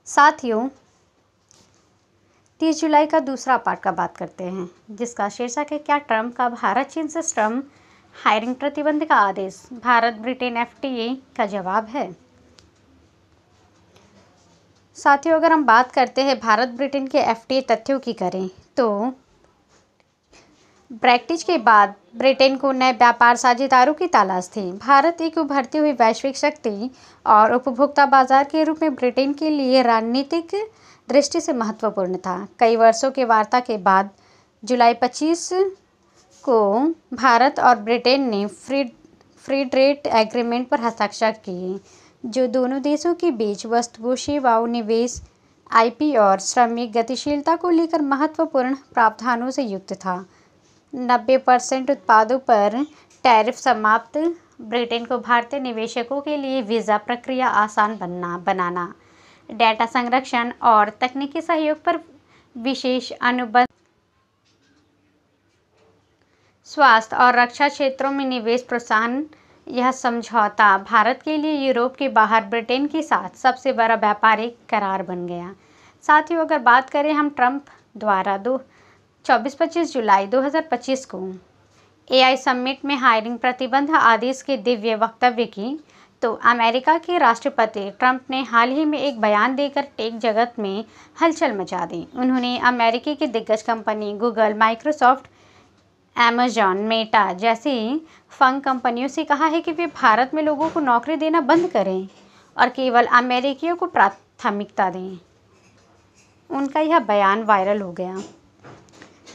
साथियों, 30 जुलाई का दूसरा पार्ट का बात करते हैं, जिसका शीर्षक है क्या ट्रंप का भारत चीन सिस्टम हायरिंग प्रतिबंध का आदेश भारत ब्रिटेन एफटीए का जवाब है। साथियों, अगर हम बात करते हैं भारत ब्रिटेन के एफटीए तथ्यों की करें तो ब्रेक्जिट के बाद ब्रिटेन को नए व्यापार साझेदारों की तलाश थी। भारत एक उभरती हुई वैश्विक शक्ति और उपभोक्ता बाजार के रूप में ब्रिटेन के लिए रणनीतिक दृष्टि से महत्वपूर्ण था। कई वर्षों के वार्ता के बाद जुलाई 25 को भारत और ब्रिटेन ने फ्री ट्रेड एग्रीमेंट पर हस्ताक्षर किए, जो दोनों देशों के बीच वस्तुओं, सेवाओं, निवेश, आईपी और श्रमिक गतिशीलता को लेकर महत्वपूर्ण प्रावधानों से युक्त था। 90% उत्पादों पर टैरिफ समाप्त, ब्रिटेन को भारतीय निवेशकों के लिए वीज़ा प्रक्रिया आसान बनाना, डेटा संरक्षण और तकनीकी सहयोग पर विशेष अनुबंध, स्वास्थ्य और रक्षा क्षेत्रों में निवेश प्रोत्साहन। यह समझौता भारत के लिए यूरोप के बाहर ब्रिटेन के साथ सबसे बड़ा व्यापारिक करार बन गया। साथियों, अगर बात करें हम ट्रंप द्वारा 24-25 जुलाई 2025 को एआई समिट में हायरिंग प्रतिबंध आदेश के दिव्य वक्तव्य की, तो अमेरिका के राष्ट्रपति ट्रंप ने हाल ही में एक बयान देकर टेक जगत में हलचल मचा दी। उन्होंने अमेरिकी की दिग्गज company Google, Microsoft, Amazon, Meta जैसी फंग कंपनियों से कहा है कि वे भारत में लोगों को नौकरी देना बंद करें और केवल अमेरिकियों को प्राथमिकता दें। उनका यह बयान वायरल हो गया,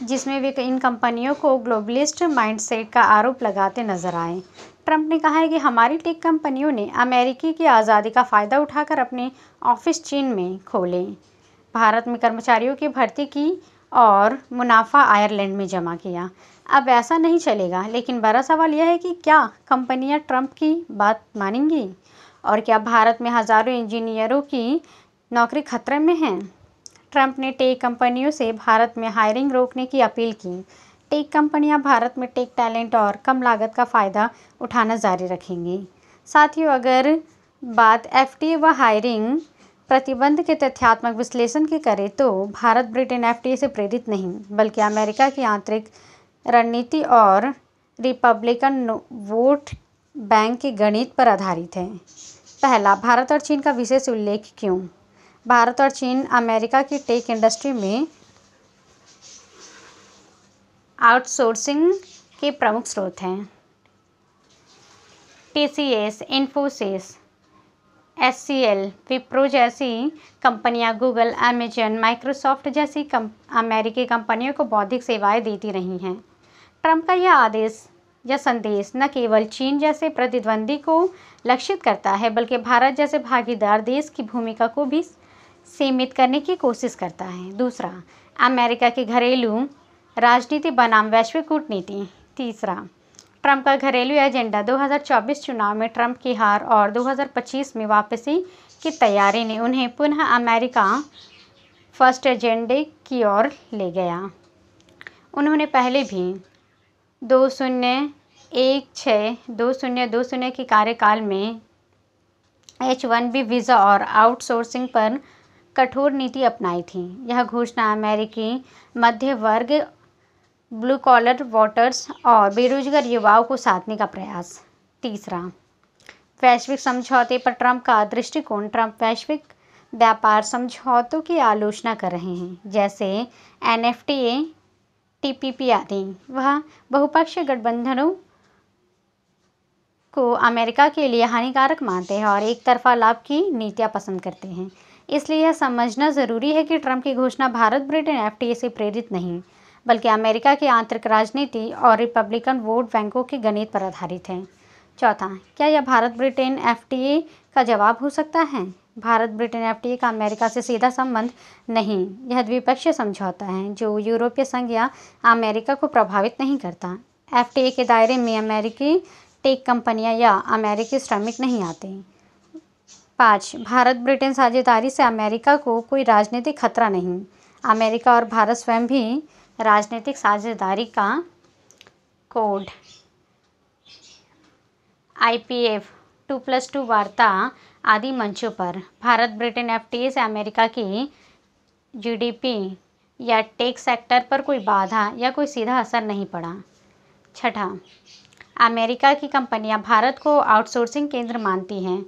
जिसमें वे इन कंपनियों को ग्लोबलिस्ट माइंडसेट का आरोप लगाते नजर आए। ट्रंप ने कहा है कि हमारी टेक कंपनियों ने अमेरिकी की आज़ादी का फ़ायदा उठाकर अपने ऑफिस चीन में खोले, भारत में कर्मचारियों की भर्ती की और मुनाफा आयरलैंड में जमा किया। अब ऐसा नहीं चलेगा। लेकिन बड़ा सवाल यह है कि क्या कंपनियां ट्रंप की बात मानेंगी और क्या भारत में हज़ारों इंजीनियरों की नौकरी खतरे में है। ट्रंप ने टेक कंपनियों से भारत में हायरिंग रोकने की अपील की। टेक कंपनियां भारत में टेक टैलेंट और कम लागत का फ़ायदा उठाना जारी रखेंगी। साथियों, अगर बात एफटीए व हायरिंग प्रतिबंध के तथ्यात्मक विश्लेषण की करें तो भारत ब्रिटेन एफटीए से प्रेरित नहीं, बल्कि अमेरिका की आंतरिक रणनीति और रिपब्लिकन वोट बैंक के गणित पर आधारित है। पहला, भारत और चीन का विशेष उल्लेख क्यों। भारत और चीन अमेरिका की टेक इंडस्ट्री में आउटसोर्सिंग के प्रमुख स्रोत हैं। टीसीएस, इन्फोसिस, एचसीएल, विप्रो जैसी कंपनियां गूगल, अमेजन, माइक्रोसॉफ्ट जैसी अमेरिकी कंपनियों को बौद्धिक सेवाएं देती रही हैं। ट्रंप का यह आदेश या संदेश न केवल चीन जैसे प्रतिद्वंदी को लक्षित करता है, बल्कि भारत जैसे भागीदार देश की भूमिका को भी सीमित करने की कोशिश करता है। दूसरा, अमेरिका की घरेलू राजनीति बनाम वैश्विक कूटनीति। तीसरा, ट्रंप का घरेलू एजेंडा। 2024 चुनाव में ट्रंप की हार और 2025 में वापसी की तैयारी ने उन्हें पुनः अमेरिका फर्स्ट एजेंडे की ओर ले गया। उन्होंने पहले भी 2016-2020 के कार्यकाल में H-1B वीज़ा और आउटसोर्सिंग पर कठोर नीति अपनाई थी। यह घोषणा अमेरिकी मध्य वर्ग, ब्लू कॉलर वोटर्स और बेरोजगार युवाओं को साधने का प्रयास। तीसरा, वैश्विक समझौते पर ट्रंप का दृष्टिकोण। ट्रंप वैश्विक व्यापार समझौतों की आलोचना कर रहे हैं, जैसे NFTA, TPP आदि। वह बहुपक्षीय गठबंधनों को अमेरिका के लिए हानिकारक मानते हैं और एक तरफा लाभ की नीतियां पसंद करते हैं। इसलिए यह समझना ज़रूरी है कि ट्रंप की घोषणा भारत ब्रिटेन एफटीए से प्रेरित नहीं, बल्कि अमेरिका की आंतरिक राजनीति और रिपब्लिकन वोट बैंकों के गणित पर आधारित है। चौथा, क्या यह भारत ब्रिटेन एफटीए का जवाब हो सकता है। भारत ब्रिटेन एफटीए का अमेरिका से सीधा संबंध नहीं, यह द्विपक्षीय समझौता है जो यूरोपीय संघ या अमेरिका को प्रभावित नहीं करता। एफटीए के दायरे में अमेरिकी टेक कंपनियां या अमेरिकी श्रमिक नहीं आते। 5, भारत ब्रिटेन साझेदारी से अमेरिका को कोई राजनीतिक खतरा नहीं। अमेरिका और भारत स्वयं भी राजनीतिक साझेदारी का कोड IPF 2+2 वार्ता आदि मंचों पर भारत ब्रिटेन एफटीए से अमेरिका की जीडीपी या टेक सेक्टर पर कोई बाधा या कोई सीधा असर नहीं पड़ा। छठा, अमेरिका की कंपनियां भारत को आउटसोर्सिंग केंद्र मानती हैं।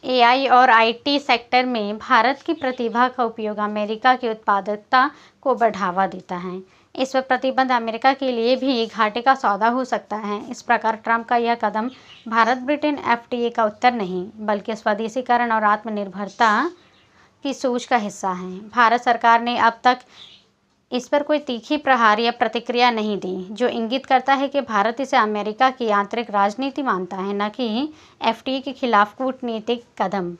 एआई और आईटी सेक्टर में भारत की प्रतिभा का उपयोग अमेरिका की उत्पादकता को बढ़ावा देता है। इस पर प्रतिबंध अमेरिका के लिए भी घाटे का सौदा हो सकता है। इस प्रकार ट्रंप का यह कदम भारत ब्रिटेन एफटीए का उत्तर नहीं, बल्कि स्वदेशीकरण और आत्मनिर्भरता की सोच का हिस्सा है। भारत सरकार ने अब तक इस पर कोई तीखी प्रहार या प्रतिक्रिया नहीं दी, जो इंगित करता है कि भारत इसे अमेरिका की आंतरिक राजनीति मानता है, न कि एफटीए के खिलाफ कूटनीतिक कदम।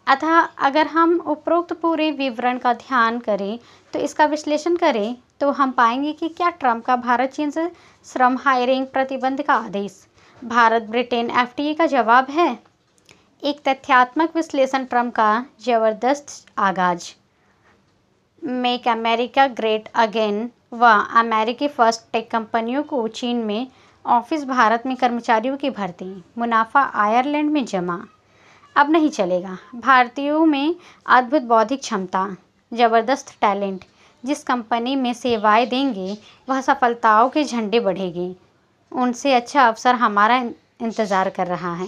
अतः अगर हम उपरोक्त पूरे विवरण का ध्यान करें तो इसका विश्लेषण करें तो हम पाएंगे कि क्या ट्रंप का भारत चीन से श्रम हायरिंग प्रतिबंध का आदेश भारत ब्रिटेन एफटीए का जवाब है। एक तथ्यात्मक विश्लेषण ट्रंप का जबरदस्त आगाज, मेक अमेरिका ग्रेट अगेन व अमेरिकी फर्स्ट टेक कंपनियों को चीन में ऑफिस, भारत में कर्मचारियों की भर्ती, मुनाफा आयरलैंड में जमा, अब नहीं चलेगा। भारतीयों में अद्भुत बौद्धिक क्षमता, ज़बरदस्त टैलेंट, जिस कंपनी में सेवाएं देंगे वह सफलताओं के झंडे बढ़ेगी। उनसे अच्छा अवसर हमारा इंतज़ार कर रहा है।